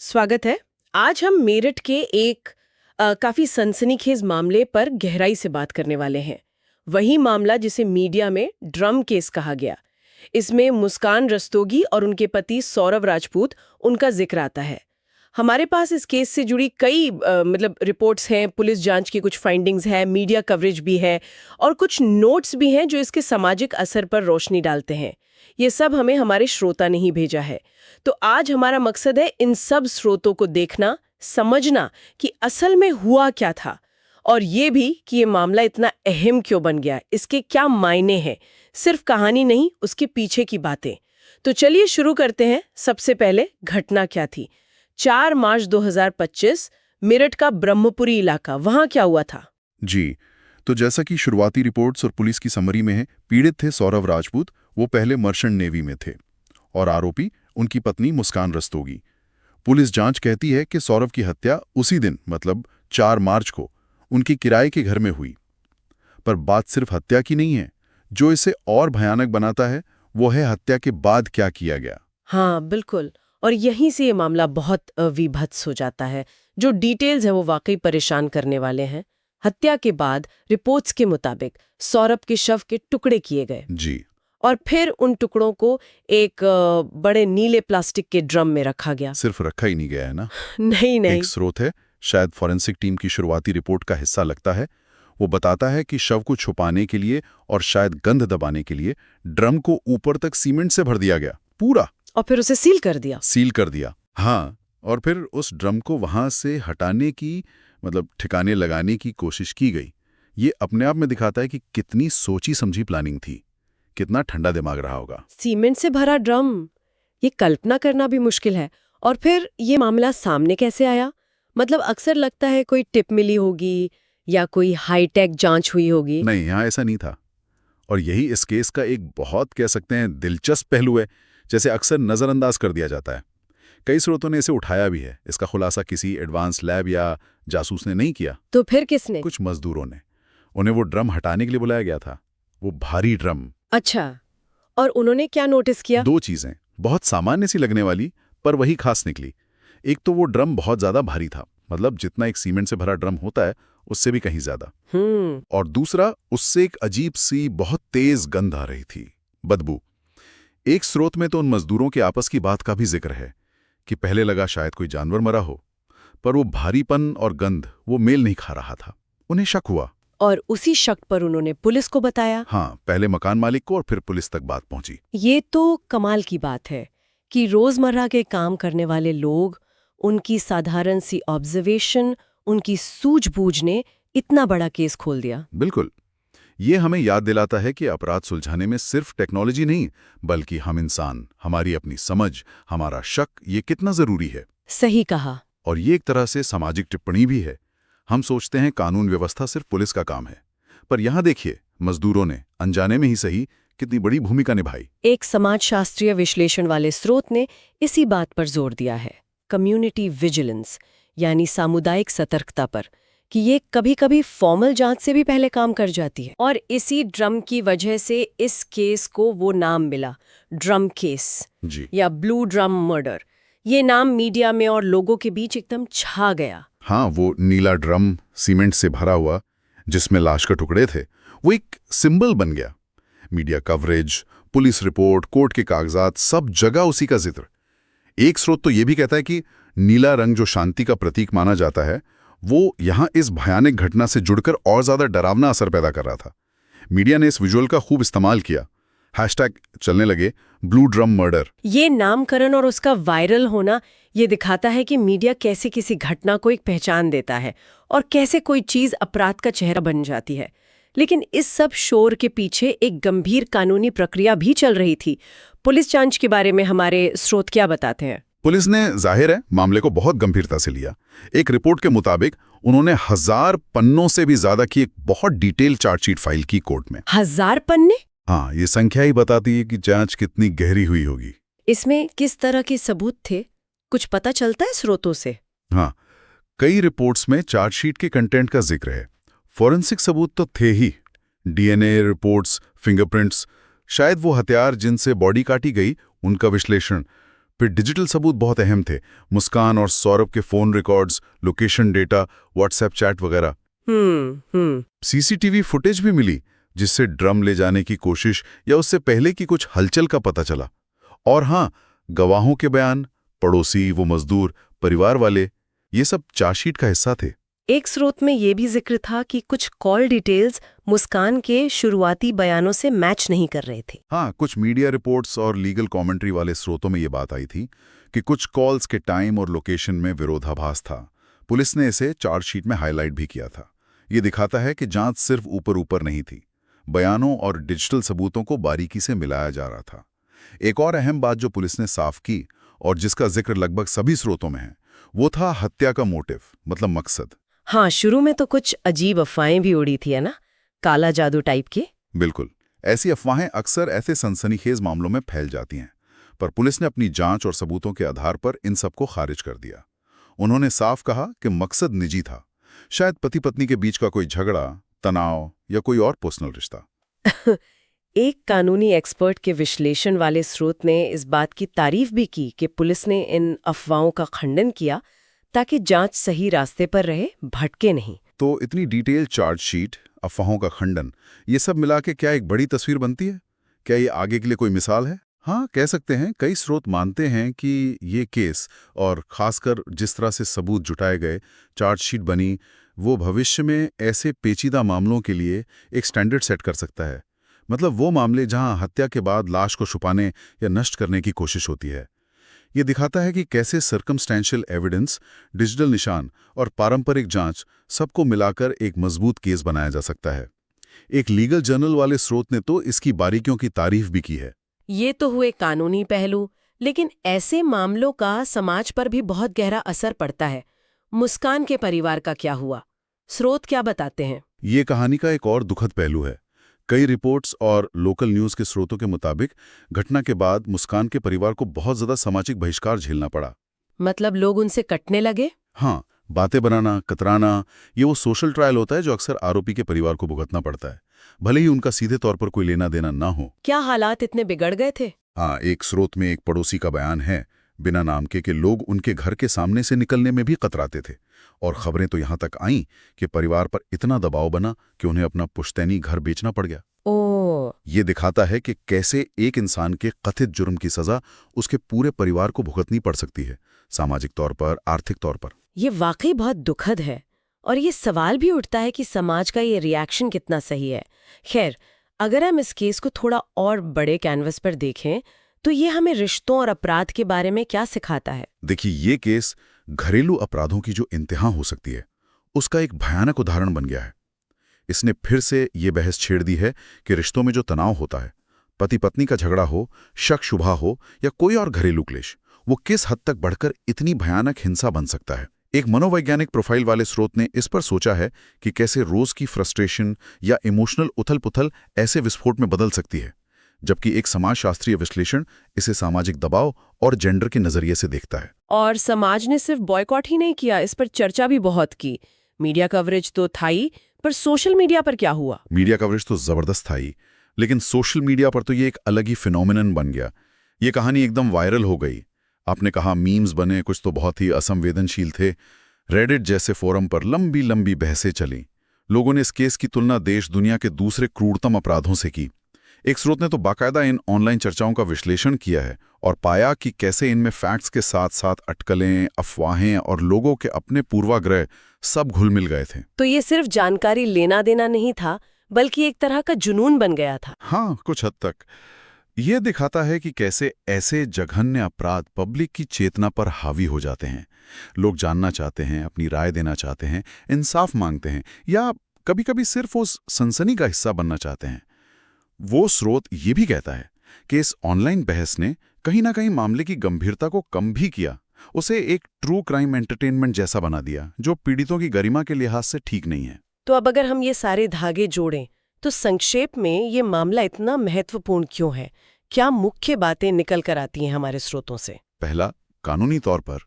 स्वागत है। आज हम मेरठ के एक काफी सनसनीखेज मामले पर गहराई से बात करने वाले हैं। वही मामला जिसे मीडिया में ड्रम केस कहा गया। इसमें मुस्कान रस्तोगी और उनके पति सौरव राजपूत उनका जिक्र आता है। हमारे पास इस केस से जुड़ी कई रिपोर्ट्स हैं, पुलिस जांच की कुछ फाइंडिंग्स है, मीडिया कवरेज भी है और कुछ नोट्स भी हैं जो इसके सामाजिक असर पर रोशनी डालते हैं। ये सब हमें हमारे श्रोता ने ही भेजा है। तो आज हमारा मकसद है इन सब स्रोतों को देखना, समझना कि असल में हुआ क्या था और ये भी कि ये मामला इतना अहम क्यों बन गया, इसके क्या मायने हैं, सिर्फ कहानी नहीं, उसके पीछे की बातें। तो चलिए शुरू करते हैं। सबसे पहले घटना क्या थी? 4 मार्च 2025, मेरठ का ब्रह्मपुरी इलाका, वहां क्या हुआ था? जी, तो जैसा कि शुरुआती रिपोर्ट्स और पुलिस की समरी में है, पीड़ित थे सौरव राजपूत। वो पहले मर्चेंट नेवी में थे और आरोपी उनकी पत्नी मुस्कान रस्तोगी। पुलिस जांच कहती है कि सौरव की हत्या उसी दिन मतलब 4 मार्च को उनकी किराए के घर में हुई। पर बात सिर्फ हत्या की नहीं है। जो इसे और भयानक बनाता है वो है हत्या के बाद क्या किया गया। हाँ बिल्कुल, और यहीं से ये मामला बहुत विभत्स हो जाता है। जो डिटेल्स हैं वो वाकई परेशान करने वाले हैं। हत्या के बाद रिपोर्ट्स के मुताबिक सौरभ के शव के टुकड़े किए गए जी, और फिर उन टुकड़ों को एक बड़े नीले प्लास्टिक के ड्रम में रखा गया। सिर्फ रखा ही नहीं गया है ना। नहीं नहीं, एक स्रोत है, शायद फॉरेंसिक टीम की शुरुआती रिपोर्ट का हिस्सा लगता है। वो बताता है कि शव को छुपाने के लिए और शायद गंध दबाने के लिए ड्रम को ऊपर तक सीमेंट से भर दिया गया, पूरा और फिर उसे सील कर दिया। सील कर दिया। हाँ, और फिर उस ड्रम को वहां से हटाने की ठिकाने लगाने की कोशिश की गई। ये अपने आप में दिखाता है कि कितनी सोची समझी प्लानिंग थी, कितना ठंडा दिमाग रहा होगा। सीमेंट से भरा ड्रम, ये कल्पना करना भी मुश्किल है। और फिर ये मामला सामने कैसे आया? मतलब अक्सर लगता है कोई टिप मिली होगी या कोई हाईटेक जांच हुई होगी। नहीं, यहाँ ऐसा नहीं था। और यही इस केस का एक बहुत कह सकते हैं दिलचस्प पहलू है, जैसे अक्सर नज़रअंदाज कर दिया जाता है। कई स्रोतों ने इसे उठाया भी है। इसका खुलासा किसी एडवांस लैब या जासूस ने नहीं किया। तो फिर किसने? कुछ मजदूरों ने। उन्हें वो ड्रम हटाने के लिए बुलाया गया था, वो भारी ड्रम। अच्छा, और उन्होंने क्या नोटिस किया? 2 चीजें बहुत सामान्य सी लगने वाली, पर वही खास निकली। एक तो वो ड्रम बहुत ज्यादा भारी था, मतलब जितना एक सीमेंट से भरा ड्रम होता है उससे भी कहीं ज्यादा। और दूसरा, उससे एक अजीब सी बहुत तेज गंध आ रही थी, बदबू। एक स्रोत में तो उन मजदूरों के आपस की बात का भी जिक्र है कि पहले लगा शायद कोई जानवर मरा हो, पर वो भारीपन और गंध वो मेल नहीं खा रहा था। उन्हें शक हुआ और उसी शक पर उन्होंने पुलिस को बताया। हाँ, पहले मकान मालिक को और फिर पुलिस तक बात पहुंची। ये तो कमाल की बात है कि रोजमर्रा के काम करने वाले लोग, उनकी साधारण सी ऑब्जर्वेशन, उनकी सूझबूझ ने इतना बड़ा केस खोल दिया। बिल्कुल। ये हमें याद दिलाता है कि अपराध सुलझाने में सिर्फ टेक्नोलॉजी नहीं, बल्कि हम इंसान, हमारी अपनी समझ, हमारा शक, ये कितना जरूरी है। सही कहा। और ये एक तरह से सामाजिक टिप्पणी भी है। हम सोचते हैं कानून व्यवस्था सिर्फ पुलिस का काम है, पर यहाँ देखिए मजदूरों ने अनजाने में ही सही कितनी बड़ी भूमिका निभाई। एक समाजशास्त्रीय विश्लेषण वाले स्रोत ने इसी बात पर जोर दिया है, कम्युनिटी विजिलेंस, यानी सामुदायिक सतर्कता पर, कि ये कभी-कभी फॉर्मल जांच से भी पहले काम कर जाती है। और इसी ड्रम की वजह से इस केस को वो नाम मिला, ड्रम केस जी, या ब्लू ड्रम मर्डर। ये नाम मीडिया में और लोगों के बीच एकदम छा गया। हाँ, वो नीला ड्रम सीमेंट से भरा हुआ जिसमें लाश के टुकड़े थे, वो एक सिंबल बन गया। Media coverage, police report, court के कागजात, सब जगह उसी का जिक्र। एक स्रोत तो ये भी कहता है कि नीला रंग जो शांति का प्रतीक माना जाता है, वो यहाँ इस भयानक घटना से जुड़कर और ज्यादा डरावना असर पैदा कर रहा था। मीडिया ने इस विजुअल का खूब इस्तेमाल किया। हैशटैग चलने लगे, ब्लू ड्रम मर्डर। ये नामकरण और उसका वायरल होना ये दिखाता है कि मीडिया कैसे किसी घटना को एक पहचान देता है और कैसे कोई चीज अपराध का चेहरा बन जाती है। लेकिन इस सब शोर के पीछे एक गंभीर कानूनी प्रक्रिया भी चल रही थी। पुलिस जांच के बारे में हमारे स्रोत क्या बताते हैं? पुलिस ने जाहिर है मामले को बहुत गंभीरता से लिया। एक रिपोर्ट के मुताबिक उन्होंने 1000 पन्नों से भी ज्यादा की एक बहुत डिटेल चार्जशीट फाइल की कोर्ट में। 1000 पन्ने? हाँ, ये संख्या ही बताती है कि जांच कितनी गहरी हुई होगी। इसमें किस तरह के सबूत थे, कुछ पता चलता है स्रोतों से? हाँ, कई रिपोर्ट्स में चार्जशीट के कंटेंट का जिक्र है। फॉरेंसिक सबूत तो थे ही, डीएनए रिपोर्ट्स, फिंगरप्रिंट्स, शायद वो हथियार जिनसे बॉडी काटी गई उनका विश्लेषण, फिर डिजिटल सबूत बहुत अहम थे। मुस्कान और सौरभ के phone records, location data, WhatsApp chat वगैरह। सीसीटीवी फुटेज भी मिली जिससे ड्रम ले जाने की कोशिश या उससे पहले की कुछ हलचल का पता चला। और हाँ, गवाहों के बयान, पड़ोसी, वो मजदूर, परिवार वाले, ये सब चार्जशीट का हिस्सा थे। एक स्रोत में ये भी जिक्र था कि कुछ कॉल डिटेल्स मुस्कान के शुरुआती बयानों से मैच नहीं कर रहे थे। हाँ, कुछ मीडिया रिपोर्ट्स और लीगल कमेंट्री वाले स्रोतों में ये बात आई थी कि कुछ कॉल्स के टाइम और लोकेशन में विरोधाभास था। पुलिस ने इसे चार्जशीट में हाईलाइट भी किया था। ये दिखाता है कि जांच सिर्फ ऊपर ऊपर नहीं थी, बयानों और डिजिटल सबूतों को बारीकी से मिलाया जा रहा था। एक और अहम बात जो पुलिस ने साफ की और जिसका जिक्र लगभग सभी स्रोतों में है, वो था हत्या का मोटिव, मतलब मकसद। हाँ, शुरू में तो कुछ अजीब अफवाहें भी उड़ी थी, है ना, काला जादू टाइप की। बिल्कुल, ऐसी अफवाहें अक्सर ऐसे सनसनीखेज मामलों में फैल जाती हैं, पर पुलिस ने अपनी जांच और सबूतों के आधार पर इन सबको खारिज कर दिया। उन्होंने साफ कहा कि मकसद निजी था, शायद पति पत्नी के बीच का कोई झगड़ा, तनाव या कोई और पर्सनल रिश्ता। एक कानूनी एक्सपर्ट के विश्लेषण वाले स्रोत ने इस बात की तारीफ भी की कि पुलिस ने इन अफवाहों का खंडन किया ताकि जांच सही रास्ते पर रहे, भटके नहीं। तो इतनी डिटेल चार्जशीट, अफवाहों का खंडन, ये सब मिला के क्या एक बड़ी तस्वीर बनती है? क्या ये आगे के लिए कोई मिसाल है? हाँ, कह सकते हैं। कई स्रोत मानते हैं कि ये केस, और खासकर जिस तरह से सबूत जुटाए गए, चार्जशीट बनी, वो भविष्य में ऐसे पेचीदा मामलों के लिए एक स्टैंडर्ड सेट कर सकता है। मतलब वो मामले जहां हत्या के बाद लाश को छुपाने या नष्ट करने की कोशिश होती है। ये दिखाता है कि कैसे सर्कमस्टेंशियल एविडेंस, डिजिटल निशान और पारंपरिक जांच सबको मिलाकर एक मजबूत केस बनाया जा सकता है। एक लीगल जर्नल वाले स्रोत ने तो इसकी बारीकियों की तारीफ भी की है। ये तो हुए कानूनी पहलू, लेकिन ऐसे मामलों का समाज पर भी बहुत गहरा असर पड़ता है। मुस्कान के परिवार का क्या हुआ? स्रोत क्या बताते हैं? ये कहानी का एक और दुखद पहलू है। कई रिपोर्ट्स और लोकल न्यूज़ के स्रोतों के मुताबिक घटना के बाद मुस्कान के परिवार को बहुत ज़्यादा सामाजिक बहिष्कार झेलना पड़ा। मतलब लोग उनसे कटने लगे? हाँ, बातें बनाना, कतराना, ये वो सोशल ट्रायल होता है जो अक्सर आरोपी के परिवार को भुगतना पड़ता है, भले ही उनका सीधे तौर पर कोई लेना देना ना हो। क्या हालात इतने बिगड़ गए थे? हाँ, एक स्रोत में एक पड़ोसी का बयान है, बिना नाम के लोग उनके घर के सामने से निकलने में भी कतराते थे। और खबरें तो यहाँ तक आईं कि परिवार पर इतना दबाव बना कि उन्हें अपना पुश्तैनी घर बेचना पड़ गया। ओह! ये दिखाता है कि कैसे एक इंसान के कथित जुर्म की सजा उसके पूरे परिवार को भुगतनी पड़ सकती है, सामाजिक तौर पर, आर्थिक तौर पर। ये वाकई बहुत दुखद है, और ये सवाल भी उठता है कि समाज का ये रिएक्शन कितना सही है। खैर, अगर हम इस केस को थोड़ा और बड़े कैनवस पर देखें, तो ये हमें रिश्तों और अपराध के बारे में क्या सिखाता है? देखिए, ये केस घरेलू अपराधों की जो इंतहा हो सकती है, उसका एक भयानक उदाहरण बन गया है। इसने फिर से ये बहस छेड़ दी है कि रिश्तों में जो तनाव होता है, पति पत्नी का झगड़ा हो, शक शुबा हो या कोई और घरेलू क्लेश, वो किस हद तक बढ़कर इतनी भयानक हिंसा बन सकता है। एक मनोवैज्ञानिक प्रोफाइल वाले स्रोत ने इस पर सोचा है कि कैसे रोज की फ्रस्ट्रेशन या इमोशनल उथल-पुथल ऐसे विस्फोट में बदल सकती है, जबकि एक समाजशास्त्रीय विश्लेषण इसे सामाजिक दबाव और जेंडर के नजरिए से देखता है। और समाज ने सिर्फ बॉयकॉट ही नहीं किया, इस पर चर्चा भी बहुत की। मीडिया कवरेज तो था ही, पर सोशल मीडिया पर क्या हुआ? मीडिया कवरेज तो जबरदस्त था ही, लेकिन सोशल मीडिया पर तो ये एक अलग ही फिनोमिनन बन गया। ये कहानी एकदम वायरल हो गई। आपने कहा मीम्स बने, कुछ तो बहुत ही असंवेदनशील थे। रेडिट जैसे फोरम पर लंबी लंबी बहसें चली। लोगों ने इस केस की तुलना देश दुनिया के दूसरे क्रूरतम अपराधों से की। एक स्रोत ने तो बाकायदा इन ऑनलाइन चर्चाओं का विश्लेषण किया है और पाया कि कैसे इनमें फैक्ट्स के साथ साथ अटकलें, अफवाहें और लोगों के अपने पूर्वाग्रह सब घुल मिल गए थे। तो ये सिर्फ जानकारी लेना देना नहीं था, बल्कि एक तरह का जुनून बन गया था। हाँ, कुछ हद तक ये दिखाता है कि कैसे ऐसे जघन्य अपराध पब्लिक की चेतना पर हावी हो जाते हैं। लोग जानना चाहते हैं, अपनी राय देना चाहते हैं, इंसाफ मांगते हैं, या कभी-कभी सिर्फ उस सनसनी का हिस्सा बनना चाहते हैं। वो स्रोत ये भी कहता है कि इस ऑनलाइन बहस ने कहीं ना कहीं मामले की गंभीरता को कम भी किया, उसे एक ट्रू क्राइम एंटरटेनमेंट जैसा बना दिया, जो पीड़ितों की गरिमा के लिहाज से ठीक नहीं है। तो अब अगर हम ये सारे धागे जोड़ें, तो संक्षेप में ये मामला इतना महत्वपूर्ण क्यों है? क्या मुख्य बातें निकल कर आती हैं हमारे स्रोतों से? पहला, कानूनी तौर पर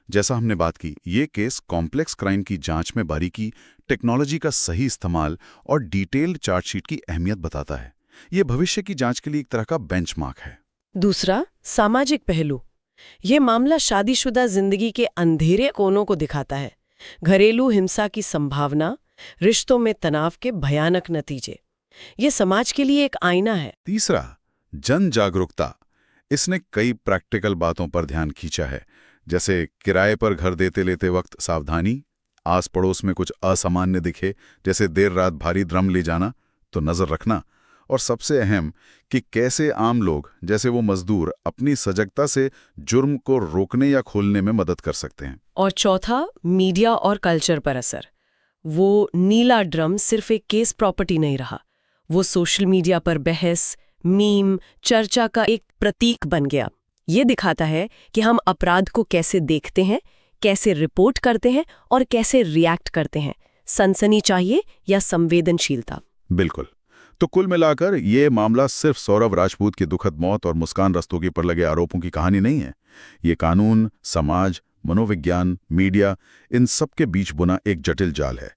जैसा हमने बात की, ये केस कॉम्प्लेक्स क्राइम की जांच में बारीकी, टेक्नोलॉजी का सही इस्तेमाल और डिटेल्ड चार्जशीट की अहमियत बताता है। ये भविष्य की जांच के लिए एक तरह का बेंचमार्क है। दूसरा, सामाजिक पहलू। ये मामला शादीशुदा जिंदगी के अंधेरे कोनों को दिखाता है। घरेलू हिंसा की संभावना, रिश्तों में तनाव के भयानक नतीजे। ये समाज के लिए एक आईना है। तीसरा, जन जागरूकता। इसने कई प्रैक्टिकल बातों पर ध्यान खींचा है, जैसे किराए पर घर देते लेते वक्त सावधानी, आस पड़ोस में कुछ असामान्य दिखे जैसे देर रात भारी ड्रम ले जाना तो नजर रखना, और सबसे अहम कि कैसे आम लोग जैसे वो मजदूर अपनी सजगता से जुर्म को रोकने या खोलने में मदद कर सकते हैं। और चौथा, मीडिया और कल्चर पर असर। वो नीला ड्रम सिर्फ एक केस प्रॉपर्टी नहीं रहा, वो सोशल मीडिया पर बहस, मीम, चर्चा का एक प्रतीक बन गया। ये दिखाता है कि हम अपराध को कैसे देखते हैं, कैसे रिपोर्ट करते हैं और कैसे रिएक्ट करते हैं, सनसनी चाहिए या संवेदनशीलता। बिल्कुल। तो कुल मिलाकर ये मामला सिर्फ सौरभ राजपूत की दुखद मौत और मुस्कान रस्तोगी पर लगे आरोपों की कहानी नहीं है। ये कानून, समाज, मनोविज्ञान, मीडिया, इन सब के बीच बुना एक जटिल जाल है।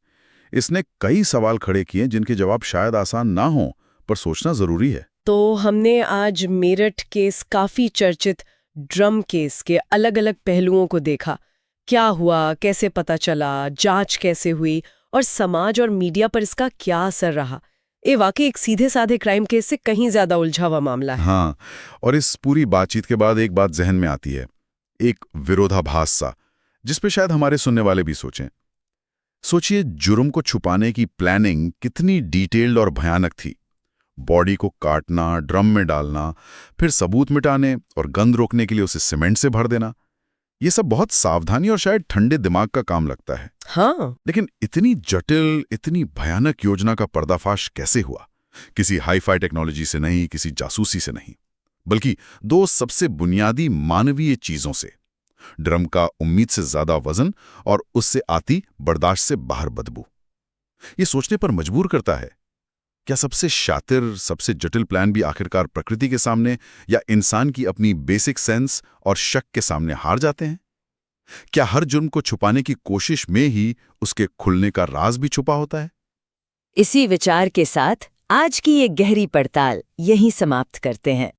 इसने कई सवाल खड़े किए जिनके जवाब शायद आसान ना हो, पर सोचना जरूरी है। तो हमने आज मेरठ के इस काफी चर्चित ड्रम केस के अलग-अलग पहलुओं को देखा। क्या हुआ, कैसे पता चला, जांच कैसे हुई और समाज और मीडिया पर इसका क्या असर रहा। ये वाकई एक सीधे साधे क्राइम केस से कहीं ज्यादा उलझा हुआ मामला है। हाँ, और इस पूरी बातचीत के बाद एक बात जहन में आती है, एक विरोधाभास सा, जिस पे शायद हमारे सुनने वाले भी सोचें। सोचिए, जुर्म को छुपाने की प्लानिंग कितनी डिटेल्ड और भयानक थी। बॉडी को काटना, ड्रम में डालना, फिर सबूत मिटाने और गंध रोकने के लिए उसे सीमेंट से भर देना, ये सब बहुत सावधानी और शायद ठंडे दिमाग का काम लगता है। हाँ, लेकिन इतनी जटिल, इतनी भयानक योजना का पर्दाफाश कैसे हुआ? किसी हाई-फाई टेक्नोलॉजी से नहीं, किसी जासूसी से नहीं, बल्कि दो सबसे बुनियादी मानवीय चीजों से। ड्रम का उम्मीद से ज्यादा वजन और उससे आती बर्दाश्त से बाहर बदबू। ये सोचने पर मजबूर करता है, क्या सबसे शातिर, सबसे जटिल प्लान भी आखिरकार प्रकृति के सामने या इंसान की अपनी बेसिक सेंस और शक के सामने हार जाते हैं? क्या हर जुर्म को छुपाने की कोशिश में ही उसके खुलने का राज भी छुपा होता है? इसी विचार के साथ आज की ये गहरी पड़ताल यहीं समाप्त करते हैं।